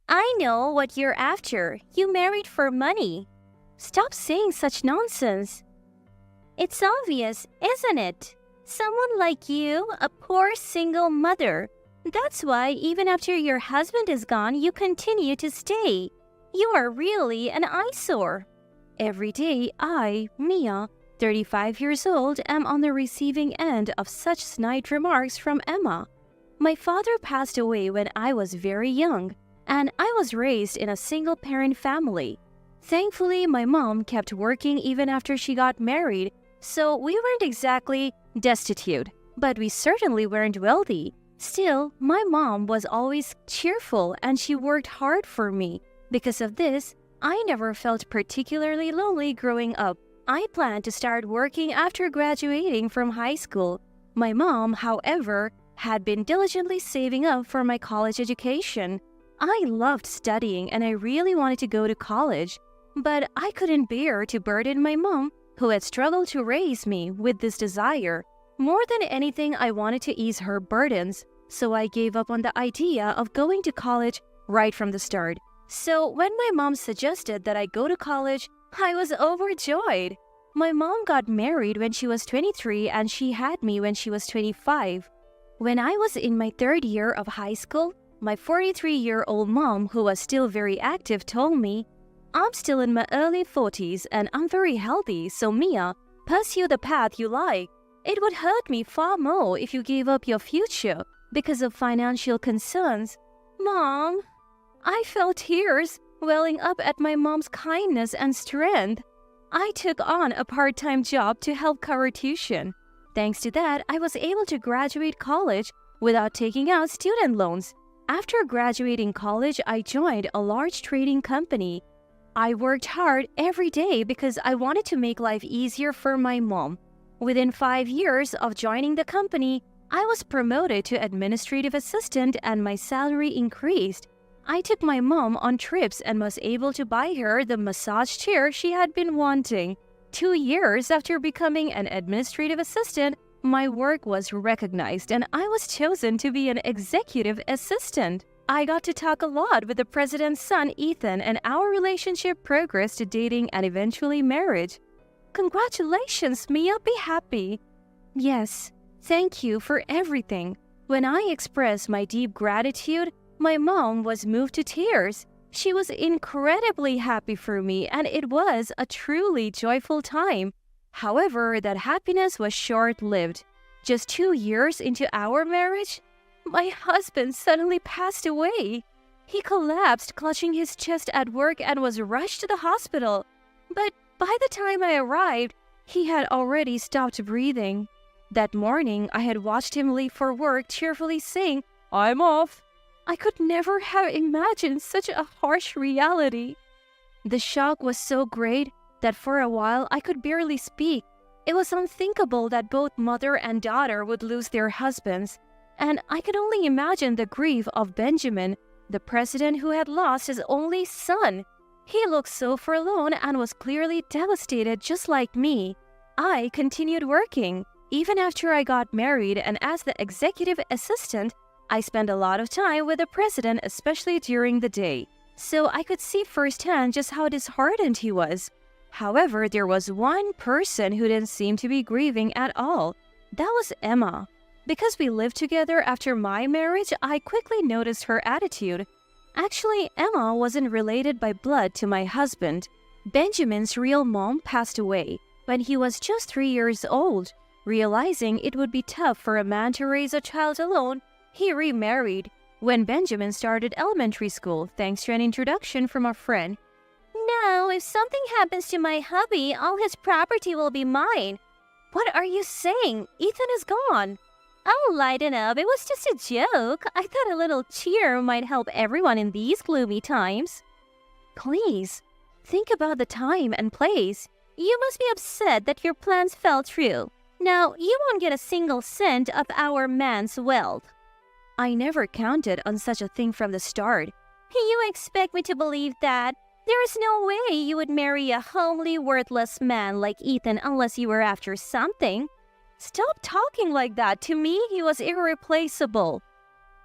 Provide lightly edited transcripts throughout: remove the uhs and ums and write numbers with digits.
I know what you're after. You married for money. Stop saying such nonsense. It's obvious, isn't it? Someone like you, a poor single mother. That's why even after your husband is gone, you continue to stay. You are really an eyesore. Every day, Mia, 35 years old, am on the receiving end of such snide remarks from Emma. My father passed away when I was very young, and I was raised in a single-parent family. Thankfully, my mom kept working even after she got married, so we weren't exactly destitute, but we certainly weren't wealthy. Still, my mom was always cheerful and she worked hard for me. Because of this, I never felt particularly lonely growing up. I planned to start working after graduating from high school. My mom, however, had been diligently saving up for my college education. I loved studying and I really wanted to go to college, but I couldn't bear to burden my mom, who had struggled to raise me, with this desire. More than anything, I wanted to ease her burdens, so I gave up on the idea of going to college right from the start. So when my mom suggested that I go to college, I was overjoyed. My mom got married when she was 23 and she had me when she was 25. When I was in my third year of high school, my 43-year-old mom, who was still very active, told me, "I'm still in my early 40s and I'm very healthy, so Mia, pursue the path you like. It would hurt me far more if you gave up your future because of financial concerns." Mom, I felt tears welling up at my mom's kindness and strength. I took on a part-time job to help cover tuition. Thanks to that, I was able to graduate college without taking out student loans. After graduating college, I joined a large trading company. I worked hard every day because I wanted to make life easier for my mom. Within 5 years of joining the company, I was promoted to administrative assistant and my salary increased. I took my mom on trips and was able to buy her the massage chair she had been wanting. 2 years after becoming an administrative assistant, my work was recognized and I was chosen to be an executive assistant. I got to talk a lot with the president's son, Ethan, and our relationship progressed to dating and eventually marriage. Congratulations, Mia, be happy. Yes, thank you for everything. When I expressed my deep gratitude, my mom was moved to tears. She was incredibly happy for me and it was a truly joyful time. However, that happiness was short-lived. Just 2 years into our marriage, my husband suddenly passed away. He collapsed, clutching his chest at work and was rushed to the hospital. But by the time I arrived, he had already stopped breathing. That morning, I had watched him leave for work, cheerfully saying, "I'm off." I could never have imagined such a harsh reality. The shock was so great that for a while I could barely speak. It was unthinkable that both mother and daughter would lose their husbands, and I could only imagine the grief of Benjamin, the president who had lost his only son. He looked so forlorn and was clearly devastated just like me. I continued working. Even after I got married and as the executive assistant, I spent a lot of time with the president, especially during the day, so I could see firsthand just how disheartened he was. However, there was one person who didn't seem to be grieving at all. That was Emma. Because we lived together after my marriage, I quickly noticed her attitude. Actually, Emma wasn't related by blood to my husband. Benjamin's real mom passed away when he was just 3 years old. Realizing it would be tough for a man to raise a child alone, he remarried when Benjamin started elementary school, thanks to an introduction from a friend. "Now, if something happens to my hubby, all his property will be mine." "What are you saying? Ethan is gone." "Oh, lighten up. It was just a joke. I thought a little cheer might help everyone in these gloomy times." "Please, think about the time and place. You must be upset that your plans fell through. Now, you won't get a single cent of our man's wealth." I never counted on such a thing from the start. "You expect me to believe that? There is no way you would marry a homely, worthless man like Ethan unless you were after something." "Stop talking like that. To me, he was irreplaceable."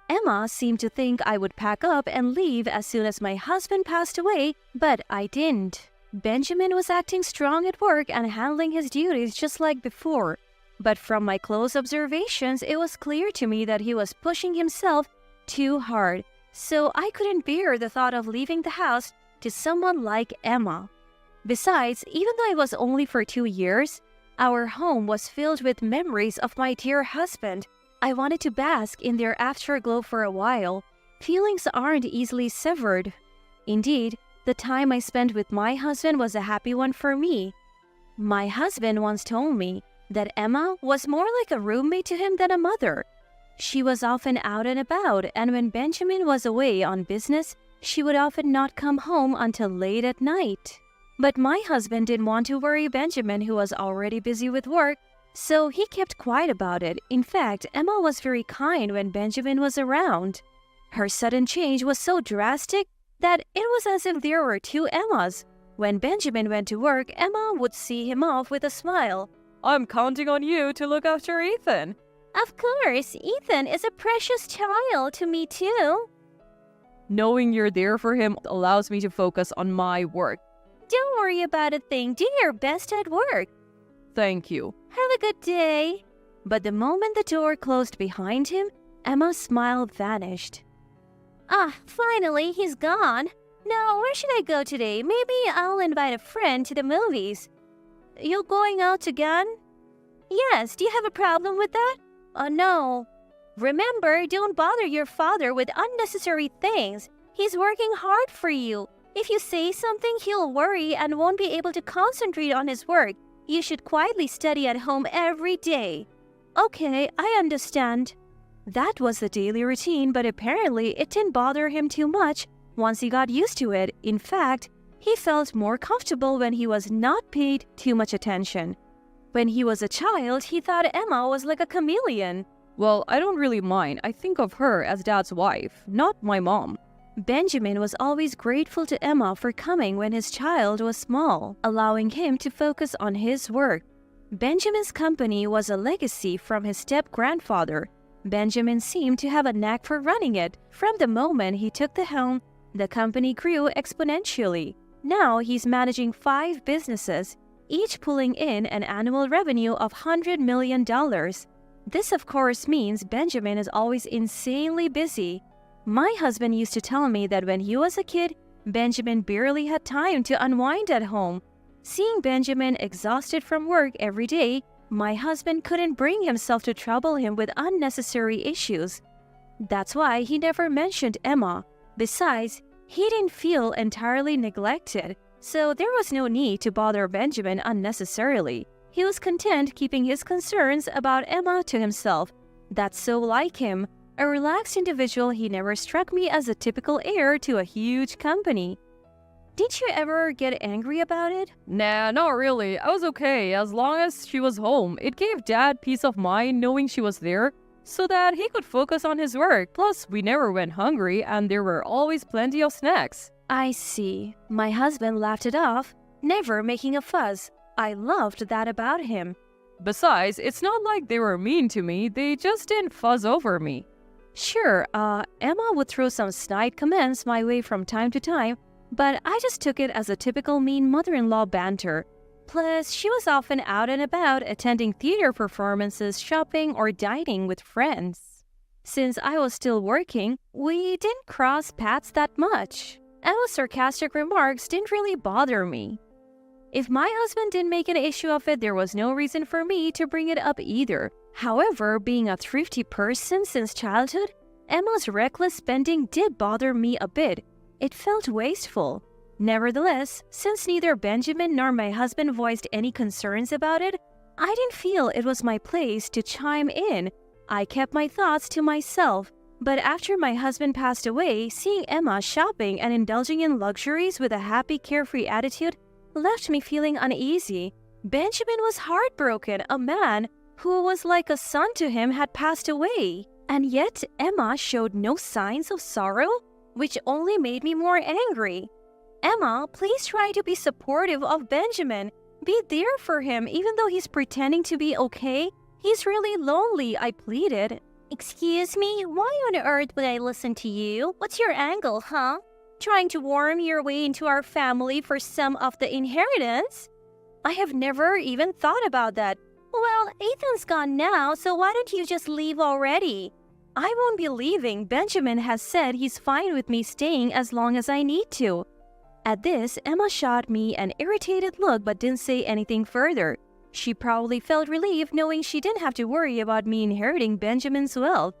Emma seemed to think I would pack up and leave as soon as my husband passed away, but I didn't. Benjamin was acting strong at work and handling his duties just like before. But from my close observations, it was clear to me that he was pushing himself too hard, so I couldn't bear the thought of leaving the house to someone like Emma. Besides, even though it was only for 2 years, our home was filled with memories of my dear husband. I wanted to bask in their afterglow for a while. Feelings aren't easily severed. Indeed, the time I spent with my husband was a happy one for me. My husband once told me that Emma was more like a roommate to him than a mother. She was often out and about, and when Benjamin was away on business, she would often not come home until late at night. But my husband didn't want to worry Benjamin, who was already busy with work, so he kept quiet about it. In fact, Emma was very kind when Benjamin was around. Her sudden change was so drastic that it was as if there were 2 Emmas. When Benjamin went to work, Emma would see him off with a smile. I'm counting on you to look after Ethan. Of course, Ethan is a precious child to me too. Knowing you're there for him allows me to focus on my work. Don't worry about a thing. Do your best at work. Thank you. Have a good day. But the moment the door closed behind him, Emma's smile vanished. Ah, finally, he's gone. Now, where should I go today? Maybe I'll invite a friend to the movies. You going out again? Yes, do you have a problem with that? No. Remember, don't bother your father with unnecessary things. He's working hard for you. If you say something, he'll worry and won't be able to concentrate on his work. You should quietly study at home every day. Okay, I understand. That was the daily routine, but apparently it didn't bother him too much once he got used to it. In fact, he felt more comfortable when he was not paid too much attention. When he was a child, he thought Emma was like a chameleon. Well, I don't really mind. I think of her as Dad's wife, not my mom. Benjamin was always grateful to Emma for coming when his child was small, allowing him to focus on his work. Benjamin's company was a legacy from his step-grandfather. Benjamin seemed to have a knack for running it. From the moment he took the helm, the company grew exponentially. Now he's managing 5 businesses, each pulling in an annual revenue of $100 million. This, of course, means Benjamin is always insanely busy. My husband used to tell me that when he was a kid, Benjamin barely had time to unwind at home. Seeing Benjamin exhausted from work every day, my husband couldn't bring himself to trouble him with unnecessary issues. That's why he never mentioned Emma. Besides, he didn't feel entirely neglected, so there was no need to bother Benjamin unnecessarily. He was content keeping his concerns about Emma to himself. That's so like him. A relaxed individual, he never struck me as a typical heir to a huge company. Did you ever get angry about it? Nah, not really. I was okay as long as she was home. It gave Dad peace of mind knowing she was there so that he could focus on his work. Plus, we never went hungry and there were always plenty of snacks. I see. My husband laughed it off, never making a fuss. I loved that about him. Besides, it's not like they were mean to me. They just didn't fuss over me. Sure, Emma would throw some snide comments my way from time to time, but I just took it as a typical mean mother-in-law banter. Plus, she was often out and about attending theater performances, shopping, or dining with friends. Since I was still working, we didn't cross paths that much. Emma's sarcastic remarks didn't really bother me. If my husband didn't make an issue of it, there was no reason for me to bring it up either. However, being a thrifty person since childhood, Emma's reckless spending did bother me a bit. It felt wasteful. Nevertheless, since neither Benjamin nor my husband voiced any concerns about it, I didn't feel it was my place to chime in. I kept my thoughts to myself. But after my husband passed away, seeing Emma shopping and indulging in luxuries with a happy, carefree attitude left me feeling uneasy. Benjamin was heartbroken. A man who was like a son to him had passed away. And yet Emma showed no signs of sorrow, which only made me more angry. Emma, please try to be supportive of Benjamin. Be there for him even though he's pretending to be okay. He's really lonely, I pleaded. Excuse me? Why on earth would I listen to you? What's your angle, huh? Trying to worm your way into our family for some of the inheritance? I have never even thought about that. Well, Ethan's gone now, so why don't you just leave already? I won't be leaving. Benjamin has said he's fine with me staying as long as I need to. At this, Emma shot me an irritated look but didn't say anything further. She probably felt relieved knowing she didn't have to worry about me inheriting Benjamin's wealth.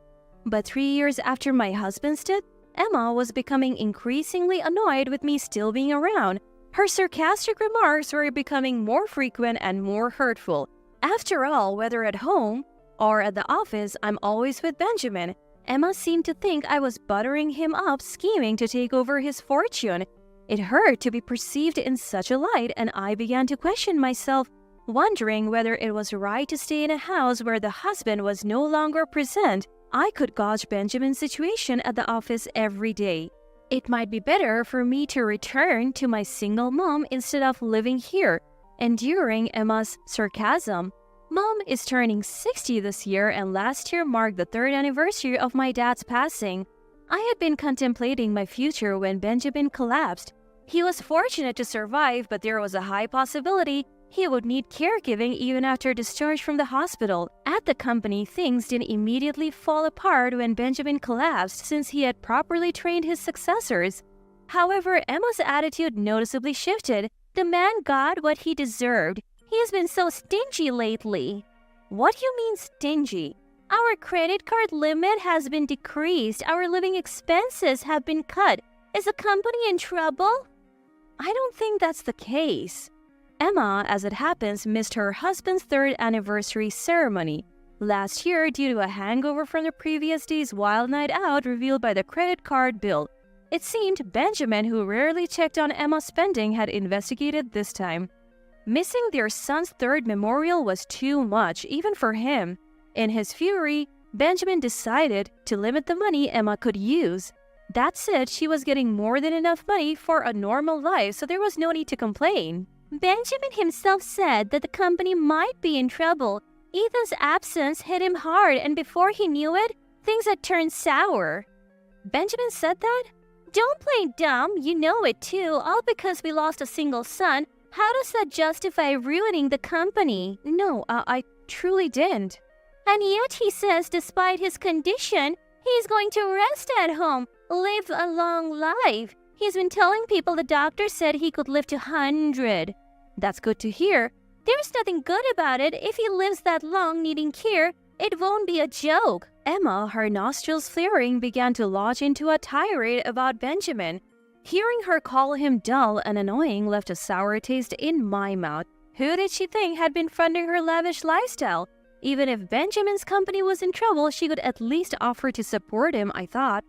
But 3 years after my husband's death, Emma was becoming increasingly annoyed with me still being around. Her sarcastic remarks were becoming more frequent and more hurtful. After all, whether at home or at the office, I'm always with Benjamin. Emma seemed to think I was buttering him up, scheming to take over his fortune. It hurt to be perceived in such a light, and I began to question myself, wondering whether it was right to stay in a house where the husband was no longer present. I could gauge Benjamin's situation at the office every day. It might be better for me to return to my single mom instead of living here, enduring Emma's sarcasm. Mom is turning 60 this year, and last year marked the 3rd anniversary of my dad's passing. I had been contemplating my future when Benjamin collapsed. He was fortunate to survive, but there was a high possibility he would need caregiving even after discharge from the hospital. At the company, things didn't immediately fall apart when Benjamin collapsed since he had properly trained his successors. However, Emma's attitude noticeably shifted. The man got what he deserved. He has been so stingy lately. What do you mean stingy? Our credit card limit has been decreased. Our living expenses have been cut. Is the company in trouble? I don't think that's the case. Emma, as it happens, missed her husband's 3rd anniversary ceremony last year due to a hangover from the previous day's wild night out revealed by the credit card bill. It seemed Benjamin, who rarely checked on Emma's spending, had investigated this time. Missing their son's 3rd memorial was too much, even for him. In his fury, Benjamin decided to limit the money Emma could use. That said, she was getting more than enough money for a normal life, so there was no need to complain. Benjamin himself said that the company might be in trouble. Ethan's absence hit him hard, and before he knew it, things had turned sour. Benjamin said that? Don't play dumb, you know it too, all because we lost a single son. How does that justify ruining the company? No, I truly didn't. And yet he says despite his condition, he's going to rest at home, live a long life. He's been telling people the doctor said he could live to 100. That's good to hear. There's nothing good about it. If he lives that long needing care, it won't be a joke. Emma, her nostrils flaring, began to launch into a tirade about Benjamin. Hearing her call him dull and annoying left a sour taste in my mouth. Who did she think had been funding her lavish lifestyle? Even if Benjamin's company was in trouble, she could at least offer to support him, I thought.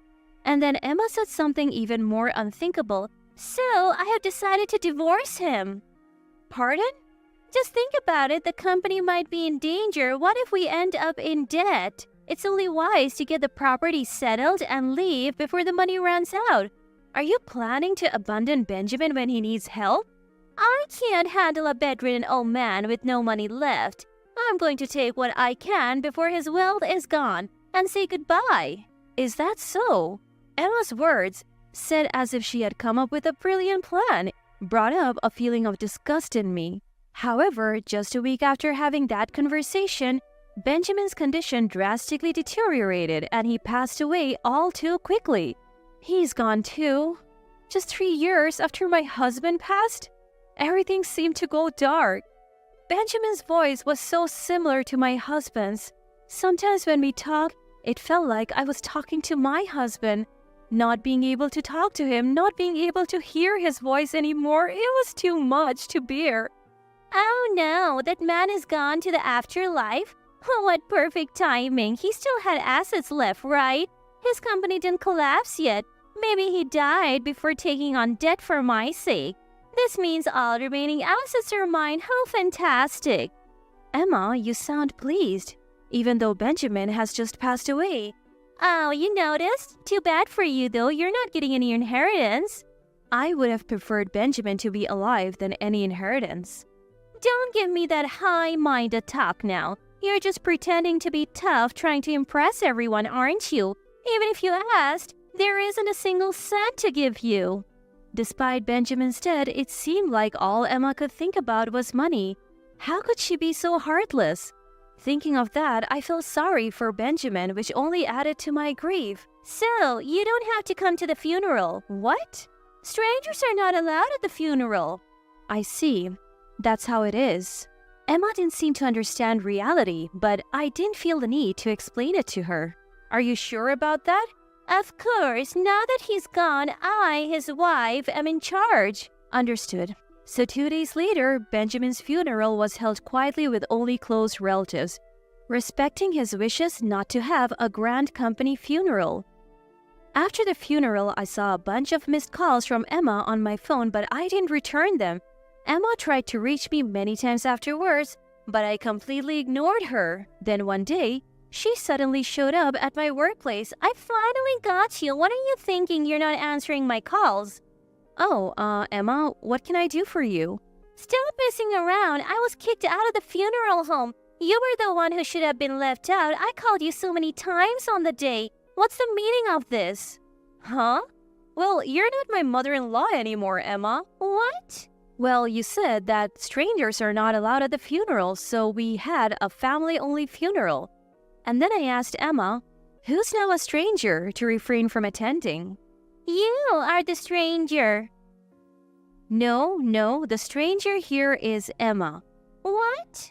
And then Emma said something even more unthinkable. So, I have decided to divorce him. Pardon? Just think about it, the company might be in danger. What if we end up in debt? It's only wise to get the property settled and leave before the money runs out. Are you planning to abandon Benjamin when he needs help? I can't handle a bedridden old man with no money left. I'm going to take what I can before his wealth is gone and say goodbye. Is that so? Emma's words, said as if she had come up with a brilliant plan, brought up a feeling of disgust in me. However, just a week after having that conversation, Benjamin's condition drastically deteriorated and he passed away all too quickly. He's gone too. Just 3 years after my husband passed, everything seemed to go dark. Benjamin's voice was so similar to my husband's. Sometimes when we talked, it felt like I was talking to my husband. Not being able to talk to him, not being able to hear his voice anymore, it was too much to bear. Oh no, that man is gone to the afterlife? What perfect timing. He still had assets left, right? His company didn't collapse yet. Maybe he died before taking on debt for my sake. This means all remaining assets are mine. How fantastic. Emma, you sound pleased, even though Benjamin has just passed away. Oh, you noticed? Too bad for you though, you're not getting any inheritance. I would have preferred Benjamin to be alive than any inheritance. Don't give me that high-minded talk now. You're just pretending to be tough, trying to impress everyone, aren't you? Even if you asked, there isn't a single cent to give you." Despite Benjamin's death, it seemed like all Emma could think about was money. How could she be so heartless? Thinking of that, I felt sorry for Benjamin, which only added to my grief. "So, you don't have to come to the funeral." "What?" "Strangers are not allowed at the funeral." "I see. That's how it is." Emma didn't seem to understand reality, but I didn't feel the need to explain it to her. "Are you sure about that?" "Of course. Now that he's gone, I, his wife, am in charge." "Understood." So 2 days later, Benjamin's funeral was held quietly with only close relatives, respecting his wishes not to have a grand company funeral. After the funeral, I saw a bunch of missed calls from Emma on my phone, but I didn't return them. Emma tried to reach me many times afterwards, but I completely ignored her. Then one day, she suddenly showed up at my workplace. "I finally got you. What are you thinking? You're not answering my calls." "Oh, Emma, what can I do for you?" "Stop messing around. I was kicked out of the funeral home. You were the one who should have been left out. I called you so many times on the day. What's the meaning of this?" "Huh? Well, you're not my mother-in-law anymore, Emma." "What?" "Well, you said that strangers are not allowed at the funeral, so we had a family-only funeral." And then I asked Emma, "Who's now a stranger?" to refrain from attending. "You are the stranger." No, the stranger here is Emma." "What?"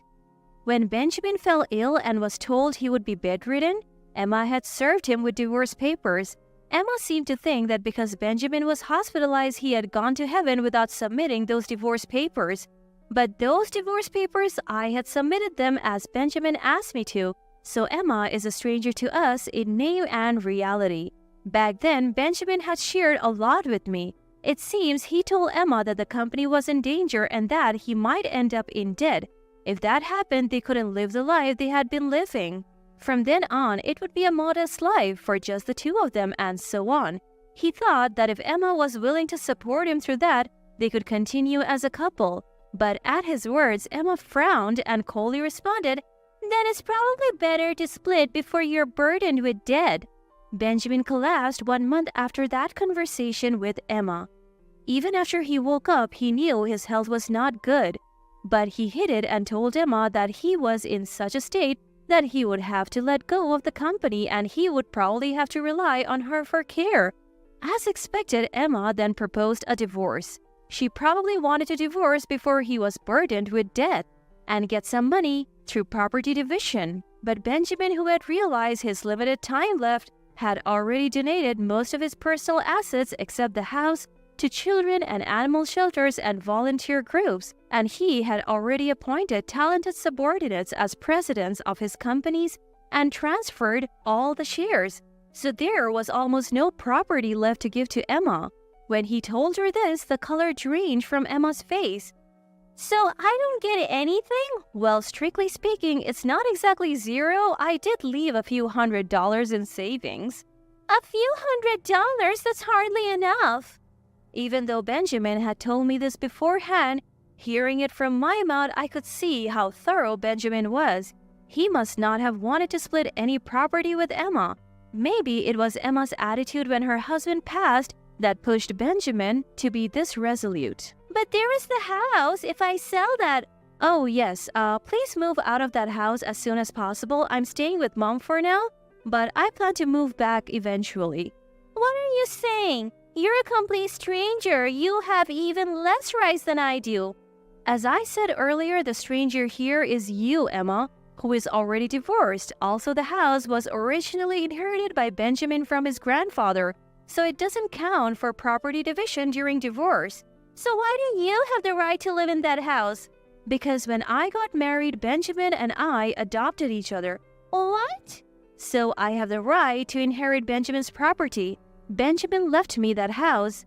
When Benjamin fell ill and was told he would be bedridden, Emma had served him with divorce papers. Emma seemed to think that because Benjamin was hospitalized, he had gone to heaven without submitting those divorce papers. But those divorce papers, I had submitted them as Benjamin asked me to, so Emma is a stranger to us in name and reality. Back then, Benjamin had shared a lot with me. It seems he told Emma that the company was in danger and that he might end up in debt. If that happened, they couldn't live the life they had been living. From then on, it would be a modest life for just the two of them and so on. He thought that if Emma was willing to support him through that, they could continue as a couple. But at his words, Emma frowned and coldly responded, "Then it's probably better to split before you're burdened with debt." Benjamin collapsed 1 month after that conversation with Emma. Even after he woke up, he knew his health was not good. But he hid it and told Emma that he was in such a state that he would have to let go of the company and he would probably have to rely on her for care. As expected, Emma then proposed a divorce. She probably wanted to divorce before he was burdened with debt and get some money through property division. But Benjamin, who had realized his limited time left, had already donated most of his personal assets except the house to children and animal shelters and volunteer groups, and he had already appointed talented subordinates as presidents of his companies and transferred all the shares. So there was almost no property left to give to Emma. When he told her this, the color drained from Emma's face. "So I don't get anything?" "Well, strictly speaking, it's not exactly zero. I did leave a few $100s in savings." "A few $100? That's hardly enough." Even though Benjamin had told me this beforehand, hearing it from my mouth, I could see how thorough Benjamin was. He must not have wanted to split any property with Emma. Maybe it was Emma's attitude when her husband passed that pushed Benjamin to be this resolute. "But there is the house. If I sell that..." "Oh, yes. Please move out of that house as soon as possible. I'm staying with Mom for now, but I plan to move back eventually." "What are you saying? You're a complete stranger. You have even less rights than I do." "As I said earlier, the stranger here is you, Emma, who is already divorced. Also, the house was originally inherited by Benjamin from his grandfather, so it doesn't count for property division during divorce." "So why do you have the right to live in that house?" "Because when I got married, Benjamin and I adopted each other." "What?" "So I have the right to inherit Benjamin's property. Benjamin left me that house."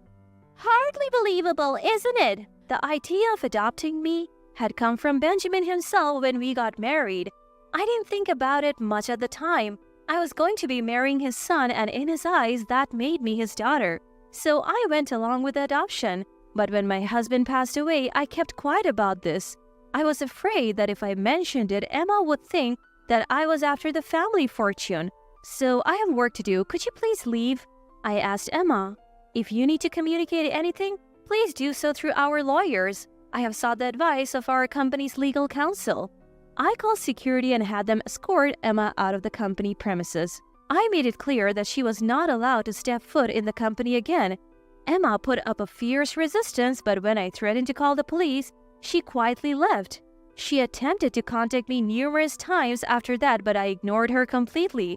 "Hardly believable, isn't it?" The idea of adopting me had come from Benjamin himself when we got married. I didn't think about it much at the time. I was going to be marrying his son, and in his eyes, that made me his daughter. So I went along with the adoption. But when my husband passed away, I kept quiet about this. I was afraid that if I mentioned it, Emma would think that I was after the family fortune. So I have work to do. Could you please leave? I asked Emma. If you need to communicate anything, please do so through our lawyers. I have sought the advice of our company's legal counsel. I called security and had them escort Emma out of the company premises. I made it clear that she was not allowed to step foot in the company again. Emma put up a fierce resistance, but when I threatened to call the police, she quietly left. She attempted to contact me numerous times after that, but I ignored her completely.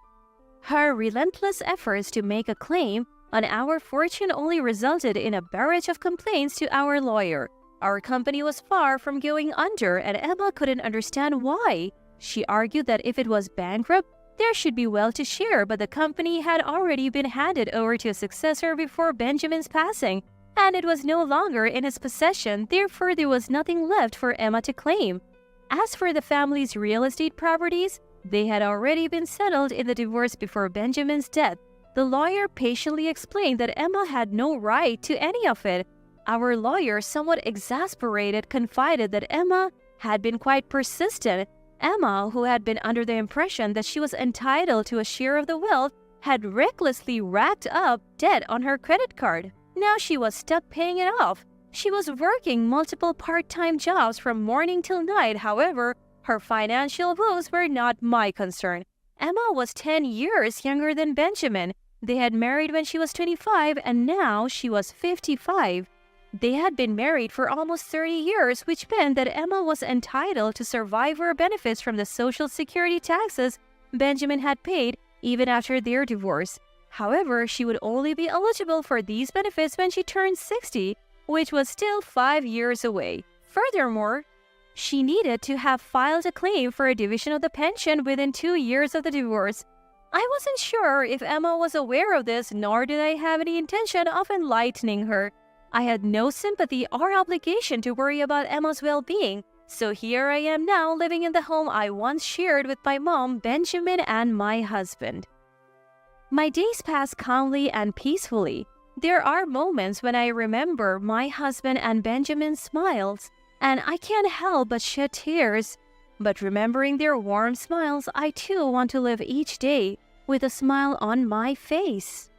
Her relentless efforts to make a claim on our fortune only resulted in a barrage of complaints to our lawyer. Our company was far from going under, and Emma couldn't understand why. She argued that if it was bankrupt, there should be well to share, but the company had already been handed over to a successor before Benjamin's passing, and it was no longer in his possession, therefore there was nothing left for Emma to claim. As for the family's real estate properties, they had already been settled in the divorce before Benjamin's death. The lawyer patiently explained that Emma had no right to any of it. Our lawyer, somewhat exasperated, confided that Emma had been quite persistent. Emma, who had been under the impression that she was entitled to a share of the wealth, had recklessly racked up debt on her credit card. Now she was stuck paying it off. She was working multiple part-time jobs from morning till night. However, her financial woes were not my concern. Emma was 10 years younger than Benjamin. They had married when she was 25 and now she was 55. They had been married for almost 30 years, which meant that Emma was entitled to survivor benefits from the Social Security taxes Benjamin had paid even after their divorce. However, she would only be eligible for these benefits when she turned 60, which was still 5 years away. Furthermore, she needed to have filed a claim for a division of the pension within 2 years of the divorce. I wasn't sure if Emma was aware of this, nor did I have any intention of enlightening her. I had no sympathy or obligation to worry about Emma's well-being, so here I am now living in the home I once shared with my mom, Benjamin, and my husband. My days pass calmly and peacefully. There are moments when I remember my husband and Benjamin's smiles, and I can't help but shed tears. But remembering their warm smiles, I too want to live each day with a smile on my face.